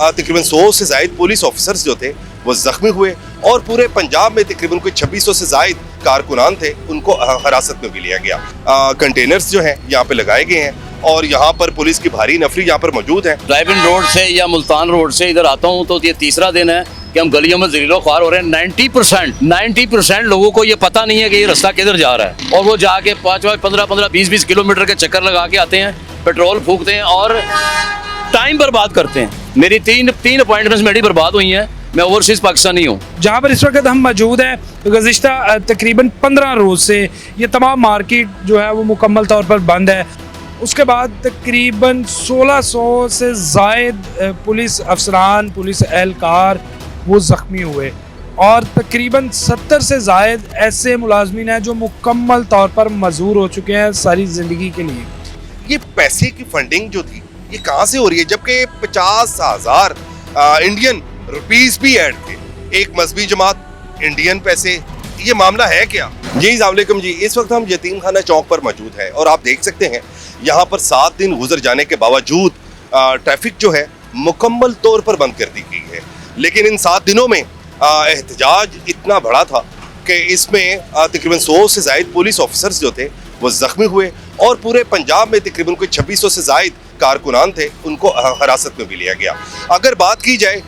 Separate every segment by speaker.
Speaker 1: तकरीबन 100 से ज़ायद police officers जो थे वो ज़ख्मी हुए और पूरे पंजाब में तकरीबन कोई 2600 से ज़ायद कारकुनान थे, उनको हिरासत में भी लिया गया। कंटेनर्स जो हैं यहाँ पे लगाए गए हैं और यहाँ पर पुलिस की भारी नफरी यहाँ पर मौजूद है।
Speaker 2: ड्राइविंग रोड से या मुल्तान रोड से इधर आता हूँ तो ये तीसरा दिन है कि हम गलियों में ज़लीलो ख्वार हो रहे हैं। 90% लोगों को ये पता नहीं है कि ये रास्ता किधर जा रहा है और वो जाके 5-15-20 किलोमीटर के चक्कर लगा के आते हैं, पेट्रोल फूकते हैं और टाइम बर्बाद करते हैं। मेरी तीन अपॉइंटमेंट्स मेरी बर्बाद हुई हैं। मैं ओवरसीज़ पाकिस्तानी हूँ।
Speaker 3: जहाँ पर इस वक्त हम मौजूद हैं, गुज़िश्ता तकरीबन 15 रोज़ से ये तमाम मार्केट जो है वो मुकम्मल तौर पर बंद है। उसके बाद तकरीबन 1600 से ज़ायद पुलिस अफसरान, पुलिस एहलकार वो ज़ख्मी हुए और तकरीबन 70 से ज़ायद ऐसे मुलाजमीन हैं जो मुकम्मल तौर पर मजबूर हो चुके हैं सारी ज़िंदगी के लिए।
Speaker 1: ये पैसे की फंडिंग जो थी ये कहाँ से हो रही है, जबकि 50,000 इंडियन रुपीस भी ऐड थे, एक मजहबी जमात, इंडियन पैसे, ये मामला है क्या? जी अस्सलाम वालेकुम जी, इस वक्त हम यतीम खाना चौक पर मौजूद हैं और आप देख सकते हैं यहाँ पर 7 दिन गुजर जाने के बावजूद ट्रैफिक जो है मुकम्मल तौर पर बंद कर दी गई है। लेकिन इन 7 दिनों में एहतजाज इतना बड़ा था कि इसमें तकरीबन 100 से ज़ायद पुलिस ऑफिसर्स जो थे वो ज़ख्मी हुए और पूरे पंजाब में तकरीबन कोई 2600 से ज़ायद कारकुनान थे, उनको हिरासत में भी लिया गया। अगर बात की जाए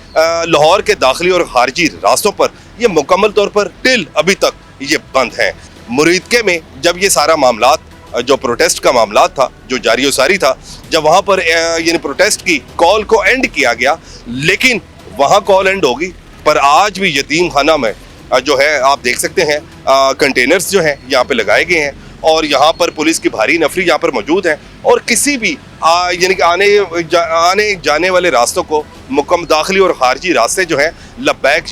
Speaker 1: लाहौर के दाखिली और खारजी रास्तों पर, ये मुकम्मल तौर पर टिल अभी तक ये बंद हैं। मुरीदके में जब ये सारा मामला जो प्रोटेस्ट का मामला था, जो जारी सारी था, जब वहाँ पर यानी प्रोटेस्ट की कॉल को एंड किया गया, लेकिन वहाँ कॉल एंड होगी पर आज भी यतीम खाना में जो है आप देख सकते हैं कंटेनर्स जो हैं यहाँ पे लगाए गए हैं और यहाँ पर पुलिस की भारी नफरी यहाँ पर मौजूद है और किसी भी यानी कि आने जाने वाले रास्तों को दाखिली और खारजी रास्ते जो हैं लब्बैक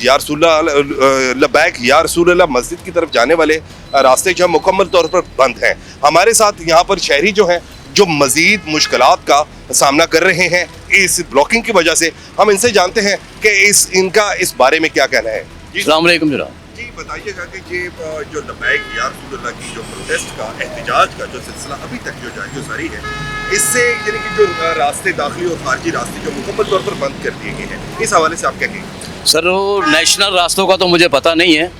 Speaker 1: या रसूलल्लाह मस्जिद की तरफ जाने वाले रास्ते जो हैं मुकम्मल तौर पर बंद हैं। हमारे साथ यहाँ पर शहरी जो हैं जो मज़ीद मुश्किलात का सामना कर रहे हैं इस ब्लॉकिंग की वजह से, हम इनसे जानते हैं कि इनका इस बारे में क्या कहना है।
Speaker 2: अस्सलाम वालेकुम जनाब।
Speaker 1: जी बताइएगा कि ये जो लब्बैक या रसूलल्लाह की जो प्रोटेस्ट का एहतजाज का जो सिलसिला अभी तक जो जारी है, इससे यानी कि जो रास्ते दाखिली और खारजी रास्ते जो मुकम्मल तौर पर बंद कर दिए गए हैं, इस हवाले से आप क्या कहेंगे?
Speaker 2: सर वो नेशनल रास्तों का तो मुझे पता नहीं है।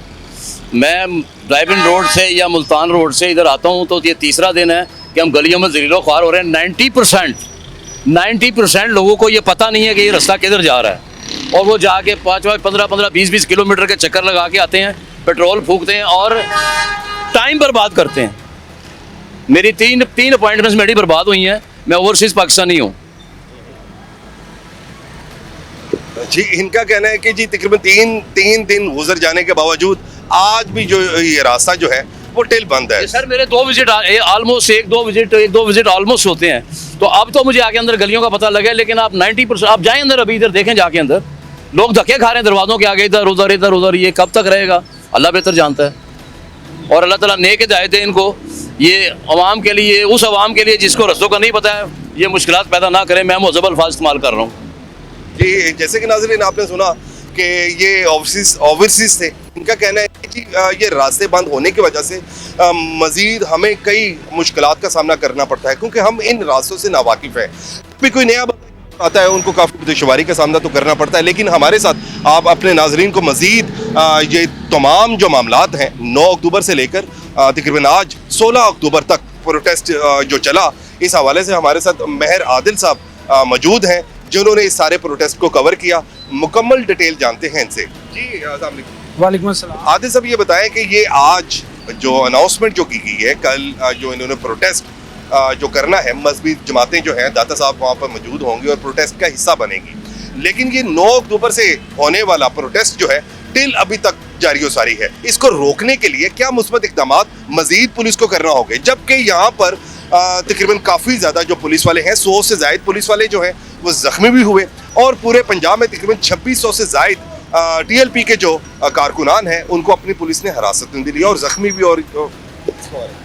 Speaker 2: मैं ड्राइविंग रोड से या मुल्तान रोड से इधर आता हूँ तो ये तीसरा दिन है कि हम गलियों में ज़लीलो ख्वार हो रहे हैं। 90% लोगों को ये पता नहीं है कि ये रास्ता किधर जा रहा है और वो जाके 5-15-20 किलोमीटर के चक्कर लगा के आते हैं, पेट्रोल फूकते हैं और टाइम बर्बाद करते हैं। मेरी तीन अपॉइंटमेंट्स मेरी बर्बाद हुई हैं। मैं ओवरसीज़ पाकिस्तानी हूँ।
Speaker 1: जी इनका कहना है कि जी तकरीबन तीन दिन गुजर जाने के बावजूद आज भी जो ये रास्ता जो है वो टिल बंद है।
Speaker 2: सर मेरे 2 विजिट ऑलमोस्ट एक दो विजिट ऑलमोस्ट होते हैं, तो अब तो मुझे आके अंदर गलियों का पता लगा, लेकिन आप 90% आप जाएं अंदर, अभी इधर देखें जाके अंदर लोग धक्के खा रहे हैं दरवाज़ों के आगे, इधर उधर। ये कब तक रहेगा अल्लाह बेहतर जानता है और अल्लाह ताला नेक हिदायत है इनको, ये अवाम के लिए, उस अवाम के लिए जिसको रस्तों का नहीं पता है, ये मुश्किलात पैदा ना करें। मैं मुहज़्ज़ब अल्फाज इस्तेमाल कर रहा हूँ।
Speaker 1: जी जैसे कि नाज़रीन आपने सुना कि ये ओवरसीज़ थे, इनका कहना है कि ये रास्ते बंद होने की वजह से मज़ीद हमें कई मुश्किलात का सामना करना पड़ता है क्योंकि हम इन रास्तों से नावाकिफ़ हैं। भी कोई नया आता है उनको काफ़ी दुश्वारी का सामना तो करना पड़ता है, लेकिन हमारे साथ आप अपने नाज़रीन को मज़ीद ये तमाम जो मामलात हैं 9 अक्टूबर से लेकर तकरीबन आज 16 अक्टूबर तक प्रोटेस्ट जो चला, इस हवाले से हमारे साथ महर आदिल साहब मौजूद हैं जिन्होंने इस सारे प्रोटेस्ट को कवर किया। मुकम्मल डिटेल जानते हैं इनसे। जी अस्सलाम वालेकुम।
Speaker 3: वालेकुम अस्सलाम।
Speaker 1: आदिल साहब ये बताएं कि ये आज जो अनाउंसमेंट जो की गई है, कल जो इन्होंने प्रोटेस्ट जो करना है, मजहबी जमातें जो हैं, दाता साहब वहाँ पर मौजूद होंगे और प्रोटेस्ट का हिस्सा बनेंगी, लेकिन ये 9 अक्टूबर से होने वाला प्रोटेस्ट जो है टिल अभी तक जारी सारी है। इसको रोकने के लिए क्या मुस्बत इक़दाम मजीद पुलिस को करना होंगे, जबकि यहाँ पर तकरीबन काफ़ी ज़्यादा जो पुलिस वाले हैं, 100 से ज़ायद पुलिस वाले जो हैं वो ज़ख्मी भी हुए और पूरे पंजाब में तकरीबन 2600 से ज़ायद TLP के जो कारकुनान हैं उनको अपनी पुलिस ने हिरासत में लिया और ज़ख्मी भी। और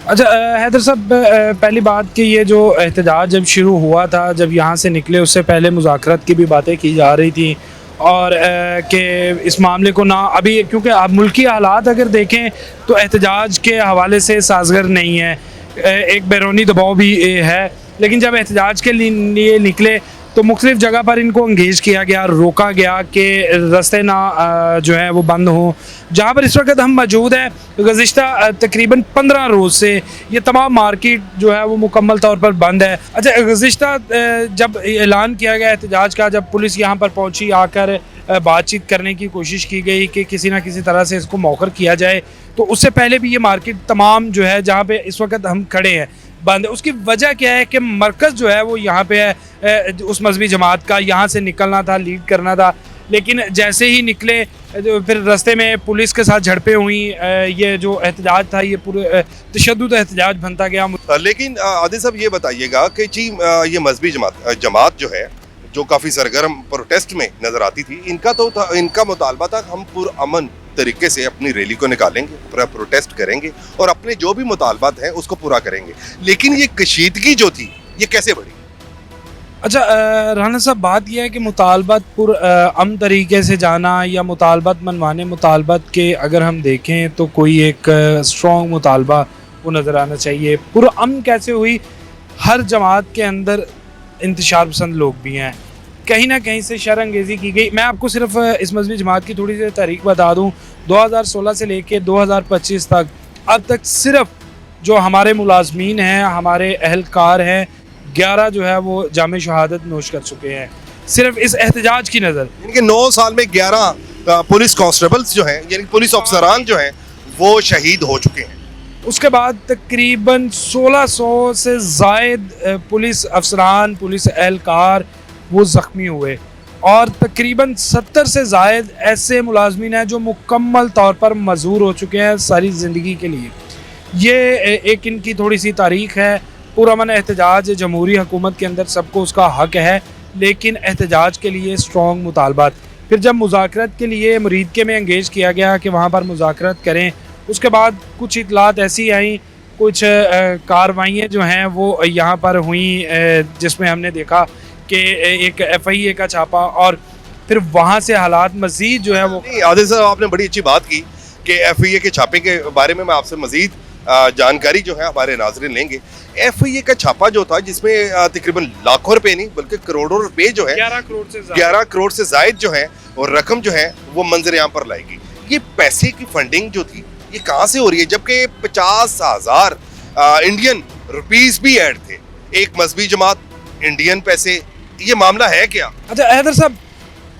Speaker 3: अच्छा हैदर साहब, पहली बात कि ये जो एहतजाज जब शुरू हुआ था, जब यहाँ से निकले उससे पहले मुज़ाकरात की भी बातें की जा रही थी और कि इस मामले को ना अभी, क्योंकि अब मुल्की हालात अगर देखें तो एहतजाज के हवाले से साजगर नहीं है, एक बैरूनी दबाव भी है, लेकिन जब एहतजाज के लिए निकले तो मुख्तलिफ जगह पर इनको इंगेज किया गया, रोका गया कि रास्ते ना जो है वो बंद हों। जहाँ पर इस वक्त हम मौजूद हैं, गुज़िश्ता तकरीबन 15 रोज़ से ये तमाम मार्केट जो है वो मुकम्मल तौर पर बंद है। अच्छा, गुज़िश्ता जब ऐलान किया गया एहतजाज का, जब पुलिस यहाँ पर पहुँची, आकर बातचीत करने की कोशिश की गई कि किसी ना किसी तरह से इसको मौखर किया जाए, तो उससे पहले भी ये मार्केट तमाम जो है जहाँ पे इस वक्त हम खड़े हैं बंद है। उसकी वजह क्या है कि मरकज़ जो है वो यहाँ पे है, उस मजहबी जमात का यहाँ से निकलना था, लीड करना था, लेकिन जैसे ही निकले फिर रास्ते में पुलिस के साथ झड़पें हुई। ये जो एहतजाज था ये पूरे तशद्दुद एहतजाज बनता गया।
Speaker 1: लेकिन आदिल साहब ये बताइएगा कि जी ये मजहबी जमात जो है, जो काफ़ी सरगर्म प्रोटेस्ट में नज़र आती थी, इनका मुतालबा था हम पुरअमन तरीके से अपनी रैली को निकालेंगे, प्रोटेस्ट करेंगे और अपने जो भी मुतालबात हैं उसको पूरा करेंगे, लेकिन ये कशीदगी जो थी ये कैसे बढ़ी?
Speaker 3: अच्छा, राना साहब, बात यह है कि मुतालबात पुरअमन तरीके से जाना या मुतालबात मनवाने, मुतालबात के अगर हम देखें तो कोई एक स्ट्रॉन्ग मुतालबा वो नज़र आना चाहिए। पुरअमन कैसे हुई? हर जमात के अंदर इंतशार पसंद लोग भी हैं, कहीं ना कहीं से शर अंगेज़ी की गई। मैं आपको सिर्फ इस मजहबी जमात की थोड़ी सी तारीख बता दूं, 2016 से लेके 2025 तक अब तक सिर्फ जो हमारे मुलाजमीन हैं, हमारे अहलकार हैं, 11 जो है वो जामे शहादत नोश कर चुके हैं, सिर्फ इस एहतजाज की नज़र।
Speaker 1: यानी कि 9 साल में 11 पुलिस कांस्टेबल्स जो हैं, यानी पुलिस अफसरान जो हैं वो शहीद हो चुके हैं।
Speaker 3: उसके बाद तकरीबन 1600 से ज़ायद पुलिस अफसरान, पुलिस एहलकार वो ज़ख्मी हुए और तकरीबन 70 से ज़ायद ऐसे मुलाजमीन हैं जो मुकम्मल तौर पर मजूर हो चुके हैं सारी ज़िंदगी के लिए। ये एक इनकी थोड़ी सी तारीख़ है। पुरअमन एहतजाज जमहूरी हुकूमत के अंदर सबको उसका हक है, लेकिन एहतजाज के लिए स्ट्रॉन्ग मुतालबात। फिर जब मुज़ाकरत के लिए मुरीदके में इंगेज किया गया कि वहाँ पर मुज़ाकरत करें, उसके बाद कुछ इतलात ऐसी आई, कुछ कार्रवाइयाँ जो हैं वो यहाँ पर हुई जिसमें हमने देखा कि एक FIA का छापा और फिर वहाँ से हालात मज़ीद जो है वो।
Speaker 1: आदिल साहब, आपने बड़ी अच्छी बात की कि FIA के छापे के बारे में मैं आपसे मज़ीद जानकारी जो है हमारे नाज़रीन लेंगे। FIA का छापा जो था, जिसमें तकरीबन लाखों रुपए नहीं बल्कि करोड़ों रुपए जो है, 11 करोड़ से ज़ायद जो है और रकम जो है वो मंजर-ए-आम पर लाएगी। ये पैसे की फंडिंग जो थी ये कहाँ से हो रही है, जबकि 50,000 इंडियन रुपीस भी ऐड थे, एक मजहबी जमात, इंडियन पैसे, ये मामला है क्या?
Speaker 3: अच्छा हैदर साहब,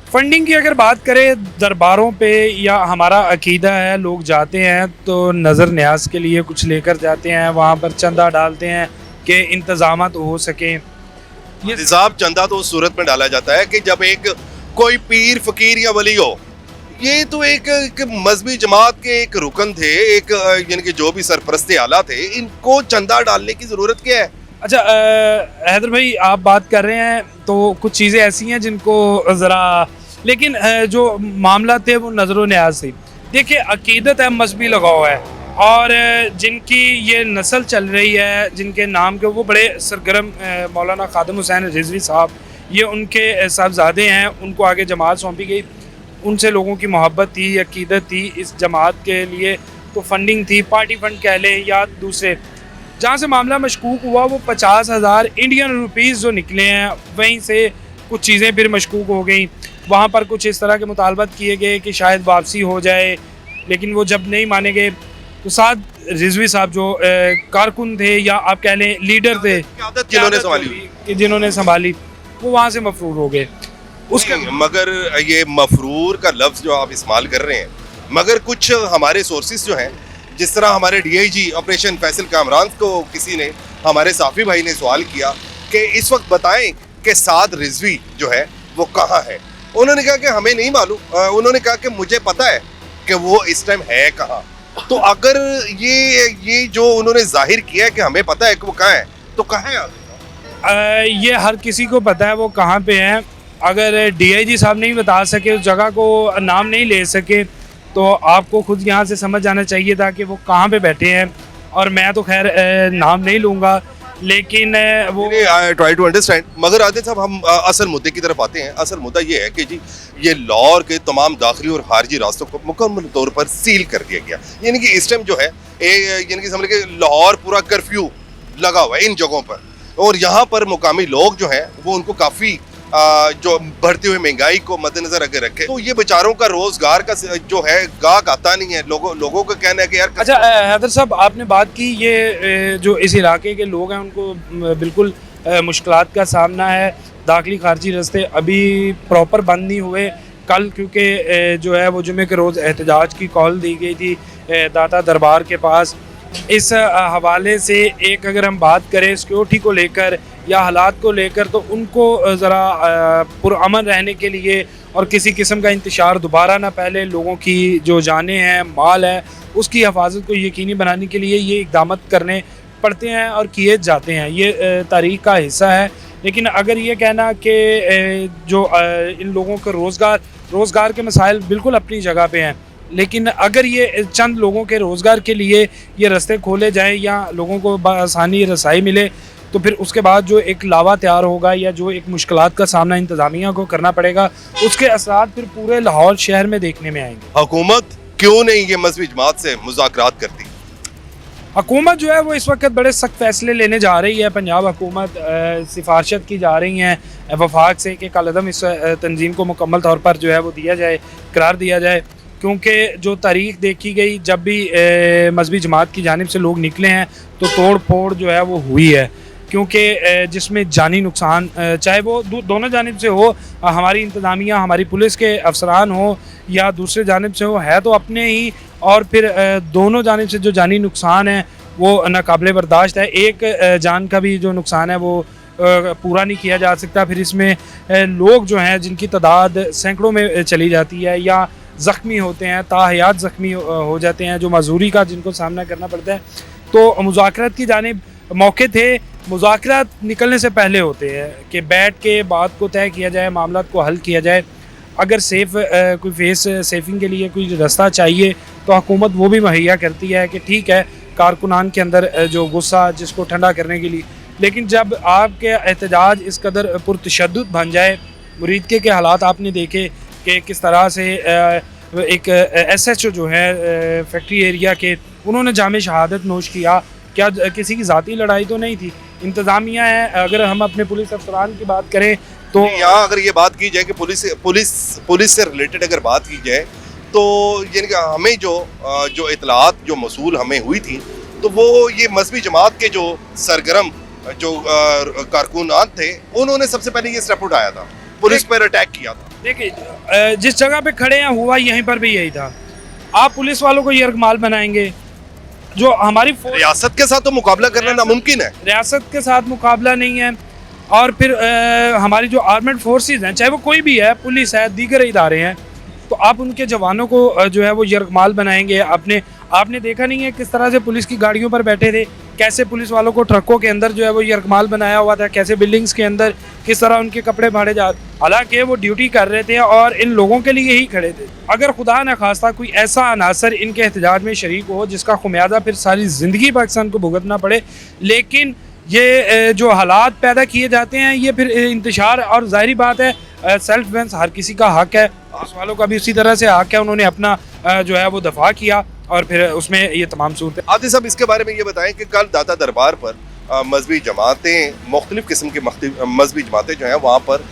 Speaker 3: फंडिंग की अगर बात करें दरबारों पे, या हमारा अकीदा है लोग जाते हैं तो नज़र न्याज के लिए कुछ लेकर जाते हैं, वहाँ पर चंदा डालते हैं कि इंतजामात हो सकें। ये
Speaker 1: हिसाब चंदा तो उस सूरत में डाला जाता है कि जब एक कोई पीर फकीर या वली हो। ये तो एक मजहबी जमात के एक रुकन थे, एक यानी कि जो भी सरपरस्ते आला थे, इनको चंदा डालने की ज़रूरत क्या है?
Speaker 3: अच्छा हैदर भाई, आप बात कर रहे हैं तो कुछ चीज़ें ऐसी हैं जिनको ज़रा, लेकिन जो मामला थे वो नज़र न्याज थी। देखिए, अकीदत है, मजहबी लगाव है, और जिनकी ये नस्ल चल रही है, जिनके नाम के वो बड़े सरगर्म मौलाना खादिम हुसैन रिजवी साहब, ये उनके साहबजादे हैं, उनको आगे जमात सौंपी गई। उनसे लोगों की मोहब्बत थी, अकीदत थी इस जमात के लिए, तो फंडिंग थी, पार्टी फंड कह लें या दूसरे। जहाँ से मामला मशकूक हुआ वो 50,000 इंडियन रुपीज़ जो निकले हैं, वहीं से कुछ चीज़ें फिर मशकूक हो गई। वहाँ पर कुछ इस तरह के मुतालबात किए गए कि शायद वापसी हो जाए, लेकिन वो जब नहीं माने गए तो साथ रिजवी साहब जो कारकुन थे या आप कह लें लीडर थे, जिन्होंने संभाली, वो वहाँ से मफरूर हो गए।
Speaker 1: उसके मगर ये मफरूर का लफ्ज़ जो आप इस्तेमाल कर रहे हैं, मगर कुछ हमारे सोर्सेज जो हैं, जिस तरह हमारे DIG ऑपरेशन फैसल कामरान को किसी ने, हमारे साफ़ी भाई ने सवाल किया कि इस वक्त बताएं कि साद रिजवी जो है वो कहाँ है। उन्होंने कहा कि हमें नहीं मालूम। उन्होंने कहा कि मुझे पता है कि वो इस टाइम है कहाँ। तो अगर ये जो उन्होंने जाहिर किया है कि हमें पता है कि वो कहाँ है, तो कहाँ है?
Speaker 3: ये हर किसी को पता है वो कहाँ पे है। अगर DIG साहब नहीं बता सके, उस जगह को नाम नहीं ले सके, तो आपको खुद यहाँ से समझ आना चाहिए था कि वो कहाँ पे बैठे हैं। और मैं तो खैर नाम नहीं लूँगा, लेकिन वो
Speaker 1: आई ट्राई टू अंडरस्टैंड। मगर आदिल साहब, हम असल मुद्दे की तरफ आते हैं। असल मुद्दा ये है कि जी ये लाहौर के तमाम दाखिली और खारजी रास्तों को मुकम्मल तौर पर सील कर दिया गया। यानी कि इस टाइम जो है यानी कि समझ के लाहौर पूरा कर्फ्यू लगा हुआ है इन जगहों पर, और यहाँ पर मुकामी लोग जो हैं वो उनको काफ़ी जो बढ़ती हुई महंगाई को मद्देनजर अगर रखे तो ये बेचारों का रोजगार का जो है गाहक आता नहीं है। लोगों का कहना है कि यार
Speaker 3: अच्छा हैदर साहब, आपने बात की ये जो इस इलाके के लोग हैं उनको बिल्कुल मुश्किलात का सामना है। दाखिली खारजी रास्ते अभी प्रॉपर बंद नहीं हुए। कल क्योंकि जो है वो जुमे के रोज़ एहतजाज की कॉल दी गई थी दाता दरबार के पास। इस हवाले से एक अगर हम बात करें सिक्योरिटी को लेकर या हालात को लेकर, तो उनको ज़रा पुरअमन रहने के लिए और किसी किस्म का इंतशार दोबारा ना पहले, लोगों की जो जानें हैं, माल है, उसकी हिफाजत को यकीनी बनाने के लिए ये इक़दाम करने पड़ते हैं और किए जाते हैं। ये तारीख़ का हिस्सा है। लेकिन अगर ये कहना कि जो इन लोगों को रोज़गार के मसाइल बिल्कुल अपनी जगह पे हैं, लेकिन अगर ये चंद लोगों के रोज़गार के लिए ये रास्ते खोले जाएं या लोगों को आसानी रसाई मिले, तो फिर उसके बाद जो एक लावा तैयार होगा या जो एक मुश्किलात का सामना इंतज़ामिया को करना पड़ेगा, उसके असरात फिर पूरे लाहौर शहर में देखने में आएंगे।
Speaker 1: हुकूमत क्यों नहीं ये मजहबी जमात से मुज़ाकरात करती?
Speaker 3: हुकूमत जो है वो इस वक्त बड़े सख्त फैसले लेने जा रही है। पंजाब हुकूमत सिफारशत की जा रही हैं वफाक से कि कलअदम इस तंजीम को मुकम्मल तौर पर जो है वो दिया जाए, करार दिया जाए। क्योंकि जो तारीख़ देखी गई, जब भी मजहबी जमात की जानिब से लोग निकले हैं तो तोड़ फोड़ जो है वो हुई है। क्योंकि जिसमें जानी नुकसान चाहे वो दोनों जानिब से हो, हमारी इंतज़ामिया, हमारी पुलिस के अफसरान हो या दूसरे जानिब से हो, है तो अपने ही, और फिर दोनों जानिब से जो जानी नुकसान है वो नाकाबिले बर्दाश्त है। एक जान का भी जो नुकसान है वो पूरा नहीं किया जा सकता। फिर इसमें लोग जो हैं जिनकी तादाद सैकड़ों में चली जाती है या ज़ख्मी होते हैं, ताहयात ज़ख्मी हो जाते हैं, जो मजदूरी का जिनको सामना करना पड़ता है। तो मुज़ाकरात की जानिब मौके थे, मुज़ाकरात निकलने से पहले होते हैं कि बैठ के बात को तय किया जाए, मामला को हल किया जाए। अगर कोई फेस सेफिंग के लिए कोई रास्ता चाहिए तो हुकूमत वो भी मुहैया करती है कि ठीक है, कारकुनान के अंदर जो गुस्सा जिसको ठंडा करने के लिए। लेकिन जब आपके एहतजाज इस कदर पुरतशद्दुद बन जाए, मुरीदके के हालात आपने देखे कि किस तरह से एक SHO जो है फैक्ट्री एरिया के, उन्होंने जामे शहादत नोश किया। क्या किसी की ज़ाती लड़ाई तो नहीं थी, इंतज़ामिया है। अगर हम अपने पुलिस अफसरान की बात करें तो
Speaker 1: यहाँ अगर ये बात की जाए कि पुलिस से रिलेटेड अगर बात की जाए तो यानी कि हमें जो इतलात जो मसूल हमें हुई थी, तो वो ये मजहबी जमात के जो सरगर्म जो कारकुनान थे, उन्होंने सबसे पहले ये स्टेप उठाया था, पुलिस पर अटैक किया था।
Speaker 3: देखिए, जिस जगह पे खड़े हैं हुआ यहीं पर भी यही था। आप पुलिस वालों को यरगमाल बनाएंगे, जो हमारी
Speaker 1: रियासत के साथ तो मुकाबला करना नामुमकिन है।
Speaker 3: रियासत के साथ मुकाबला नहीं है। और फिर हमारी जो आर्मेड फोर्सेस हैं, चाहे वो कोई भी है, पुलिस है, दीगर इदारे हैं, तो आप उनके जवानों को जो है वो यरगमाल बनाएंगे। आपने देखा नहीं है किस तरह से पुलिस की गाड़ियों पर बैठे थे, कैसे पुलिस वालों को ट्रकों के अंदर जो है वो यरगमाल बनाया हुआ था, कैसे बिल्डिंग्स के अंदर किस तरह उनके कपड़े फाड़े जा, हालांकि वो ड्यूटी कर रहे थे और इन लोगों के लिए ही खड़े थे। अगर खुदा न खास्ता कोई ऐसा अनासर इनके एहतजाज में शरीक हो जिसका खुमियाजा फिर सारी ज़िंदगी पाकिस्तान को भुगतना पड़े, लेकिन ये जो हालात पैदा किए जाते हैं ये फिर इंतशार, और ज़ाहिरी बात है सेल्फ डिफेंस हर किसी का हक है, पुलिस वालों का भी उसी तरह से हक है। उन्होंने अपना जो है वो दफा किया और फिर उसमें ये तमाम सूरतें।
Speaker 1: आदिल साहब, इसके बारे में ये बताएं कि कल दाता दरबार पर मजहबी जमातें, मुख्तलिफ किस्म की मजहबी जमातें जो हैं वहाँ पर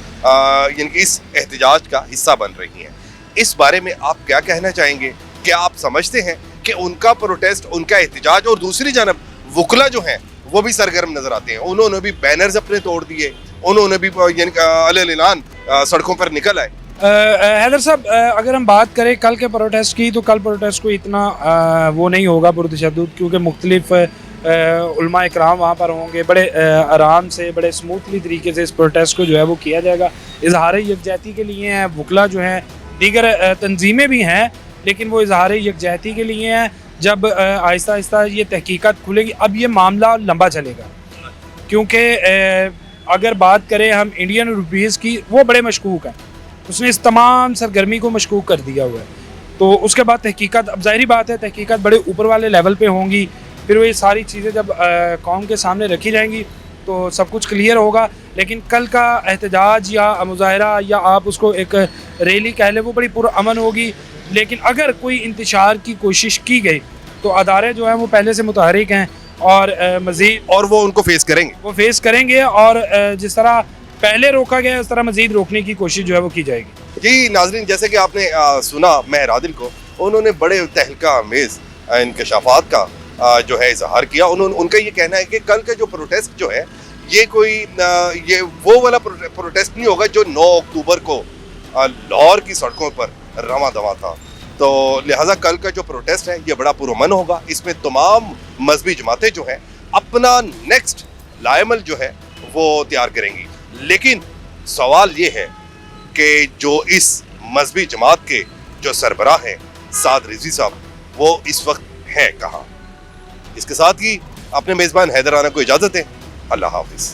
Speaker 1: यानी कि इस एहतजाज का हिस्सा बन रही हैं। इस बारे में आप क्या कहना चाहेंगे? क्या आप समझते हैं कि उनका प्रोटेस्ट, उनका एहतजाज, और दूसरी जानब वकला जो हैं वो भी सरगर्म नजर आते हैं, उन्होंने भी बैनर्स अपने तोड़ दिए, उन्होंने भी अलग-अलग सड़कों पर निकल आए।
Speaker 3: हैदर साहब, अगर हम बात करें कल के प्रोटेस्ट की, तो कल प्रोटेस्ट को इतना वो नहीं होगा पुरतशद्दुद, क्योंकि मुख्तलिफ उलमा इकराम वहाँ पर होंगे। बड़े आराम से, बड़े स्मूथली तरीके से इस प्रोटेस्ट को जो है वो किया जाएगा। इजहार यकजहती के लिए हैं, वकला जो हैं, दीगर तंजीमें भी हैं, लेकिन वो इजहार यकजहती के लिए हैं। जब आहिस्ता आहिस्ता ये तहकीकात खुलेगी, अब ये मामला लंबा चलेगा, क्योंकि अगर बात करें हम इंडियन रुपीज़ की, वो बड़े मशकूक हैं, उसने इस तमाम सरगर्मी को मशकूक कर दिया हुआ है। तो उसके बाद तहकीकात, अब ज़ाहिरी बात है तहकीकात बड़े ऊपर वाले लेवल पे होंगी, फिर वो ये सारी चीज़ें जब कौम के सामने रखी जाएंगी तो सब कुछ क्लियर होगा। लेकिन कल का एहतजाज या मुजाहरा या आप उसको एक रैली कह लें, वो बड़ी पुरअमन होगी। लेकिन अगर कोई इंतशार की कोशिश की गई तो अदारे जो हैं वो पहले से मुतहरिक हैं और मज़ीद,
Speaker 1: और वो उनको फेस करेंगे,
Speaker 3: और जिस तरह पहले रोका गया है उस तरह मजीद रोकने की कोशिश जो है वो की जाएगी।
Speaker 1: जी नाजरीन, जैसे कि आपने सुना महर आदिल को, उन्होंने बड़े तहलका अमेज इंकशाफात का जो है इजहार किया। उनका ये कहना है कि कल का जो प्रोटेस्ट जो है ये कोई ये वो वाला प्रोटेस्ट नहीं होगा जो 9 अक्टूबर को लाहौर की सड़कों पर रवां दवा था। तो लिहाजा कल का जो प्रोटेस्ट है ये बड़ा पुरअमन होगा। इसमें तमाम मजहबी जमातें जो हैं अपना नेक्स्ट लाएमल जो है वो तैयार करेंगी। लेकिन सवाल ये है कि जो इस मजहबी जमात के जो सरबराह हैं साद रिजवी साहब, वो इस वक्त हैं कहाँ। इसके साथ ही अपने मेज़बान हैदर राना को इजाज़त दें। अल्लाह हाफिज़।